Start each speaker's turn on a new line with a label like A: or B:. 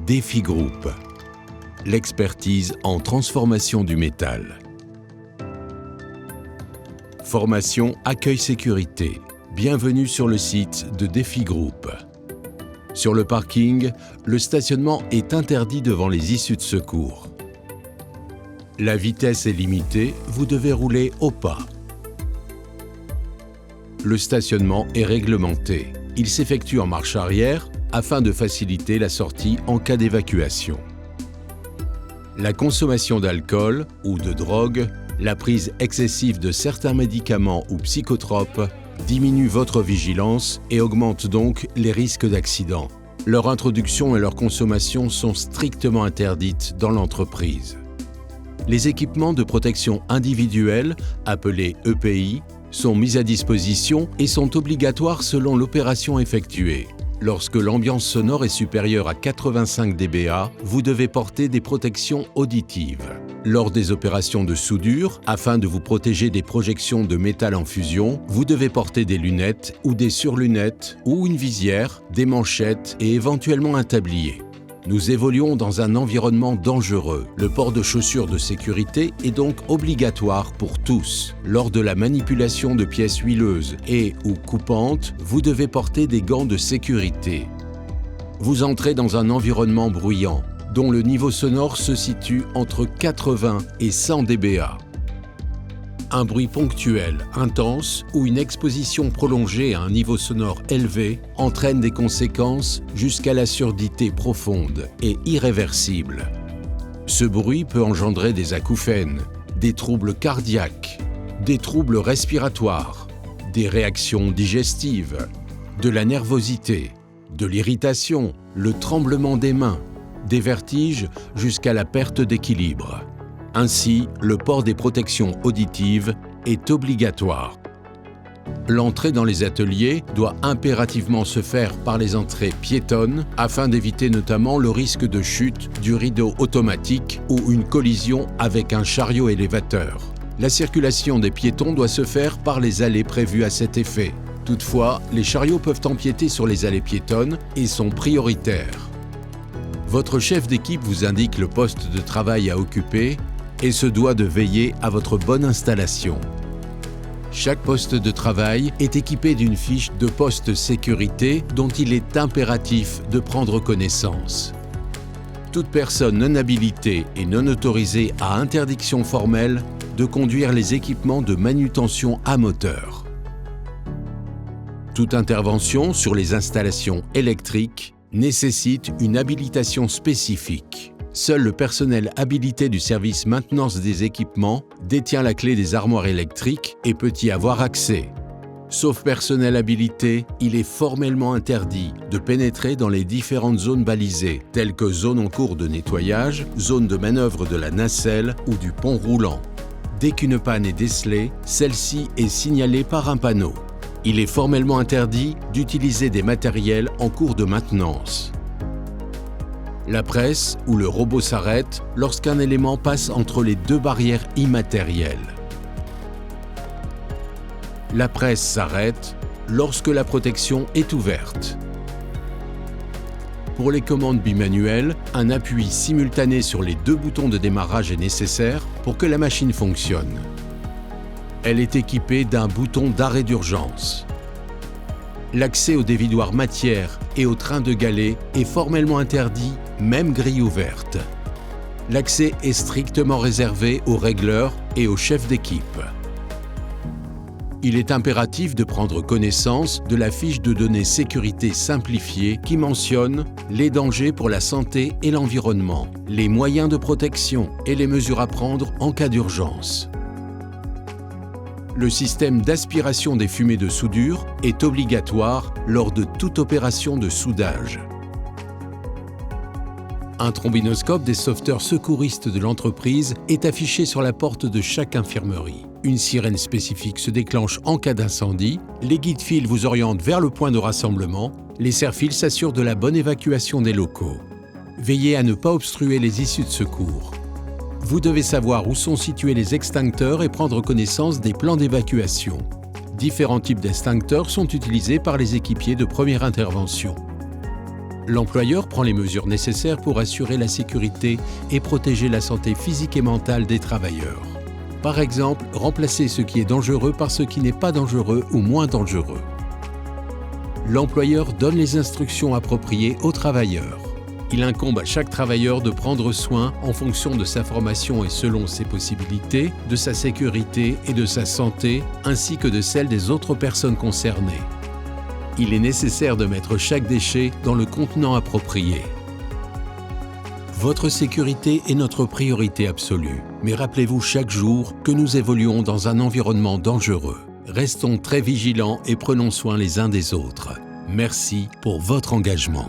A: Défi Group, l'expertise en transformation du métal. Formation Accueil Sécurité. Bienvenue sur le site de Défi Group. Sur le parking, le stationnement est interdit devant les issues de secours. La vitesse est limitée, vous devez rouler au pas. Le stationnement est réglementé. Il s'effectue en marche arrière afin de faciliter la sortie en cas d'évacuation. La consommation d'alcool ou de drogue, la prise excessive de certains médicaments ou psychotropes diminue votre vigilance et augmente donc les risques d'accident. Leur introduction et leur consommation sont strictement interdites dans l'entreprise. Les équipements de protection individuelle, appelés EPI, sont mis à disposition et sont obligatoires selon l'opération effectuée. Lorsque l'ambiance sonore est supérieure à 85 dBA, vous devez porter des protections auditives. Lors des opérations de soudure, afin de vous protéger des projections de métal en fusion, vous devez porter des lunettes ou des surlunettes ou une visière, des manchettes et éventuellement un tablier. Nous évoluons dans un environnement dangereux. Le port de chaussures de sécurité est donc obligatoire pour tous. Lors de la manipulation de pièces huileuses et ou coupantes, vous devez porter des gants de sécurité. Vous entrez dans un environnement bruyant, dont le niveau sonore se situe entre 80 et 100 dBA. Un bruit ponctuel, intense ou une exposition prolongée à un niveau sonore élevé entraîne des conséquences jusqu'à la surdité profonde et irréversible. Ce bruit peut engendrer des acouphènes, des troubles cardiaques, des troubles respiratoires, des réactions digestives, de la nervosité, de l'irritation, le tremblement des mains, des vertiges jusqu'à la perte d'équilibre. Ainsi, le port des protections auditives est obligatoire. L'entrée dans les ateliers doit impérativement se faire par les entrées piétonnes afin d'éviter notamment le risque de chute du rideau automatique ou une collision avec un chariot élévateur. La circulation des piétons doit se faire par les allées prévues à cet effet. Toutefois, les chariots peuvent empiéter sur les allées piétonnes et sont prioritaires. Votre chef d'équipe vous indique le poste de travail à occuper et se doit de veiller à votre bonne installation. Chaque poste de travail est équipé d'une fiche de poste sécurité dont il est impératif de prendre connaissance. Toute personne non habilitée et non autorisée à interdiction formelle de conduire les équipements de manutention à moteur. Toute intervention sur les installations électriques nécessite une habilitation spécifique. Seul le personnel habilité du service maintenance des équipements détient la clé des armoires électriques et peut y avoir accès. Sauf personnel habilité, il est formellement interdit de pénétrer dans les différentes zones balisées, telles que zone en cours de nettoyage, zone de manœuvre de la nacelle ou du pont roulant. Dès qu'une panne est décelée, celle-ci est signalée par un panneau. Il est formellement interdit d'utiliser des matériels en cours de maintenance. La presse ou le robot s'arrête lorsqu'un élément passe entre les deux barrières immatérielles. La presse s'arrête lorsque la protection est ouverte. Pour les commandes bimanuelles, un appui simultané sur les deux boutons de démarrage est nécessaire pour que la machine fonctionne. Elle est équipée d'un bouton d'arrêt d'urgence. L'accès au dévidoir matière et au train de galets est formellement interdit, même grille ouverte. L'accès est strictement réservé aux régleurs et aux chefs d'équipe. Il est impératif de prendre connaissance de la fiche de données sécurité simplifiée qui mentionne les dangers pour la santé et l'environnement, les moyens de protection et les mesures à prendre en cas d'urgence. Le système d'aspiration des fumées de soudure est obligatoire lors de toute opération de soudage. Un trombinoscope des sauveteurs secouristes de l'entreprise est affiché sur la porte de chaque infirmerie. Une sirène spécifique se déclenche en cas d'incendie, les guides-fils vous orientent vers le point de rassemblement, les serre-fils s'assurent de la bonne évacuation des locaux. Veillez à ne pas obstruer les issues de secours. Vous devez savoir où sont situés les extincteurs et prendre connaissance des plans d'évacuation. Différents types d'extincteurs sont utilisés par les équipiers de première intervention. L'employeur prend les mesures nécessaires pour assurer la sécurité et protéger la santé physique et mentale des travailleurs. Par exemple, remplacer ce qui est dangereux par ce qui n'est pas dangereux ou moins dangereux. L'employeur donne les instructions appropriées aux travailleurs. Il incombe à chaque travailleur de prendre soin, en fonction de sa formation et selon ses possibilités, de sa sécurité et de sa santé, ainsi que de celle des autres personnes concernées. Il est nécessaire de mettre chaque déchet dans le contenant approprié. Votre sécurité est notre priorité absolue, mais rappelez-vous chaque jour que nous évoluons dans un environnement dangereux. Restons très vigilants et prenons soin les uns des autres. Merci pour votre engagement.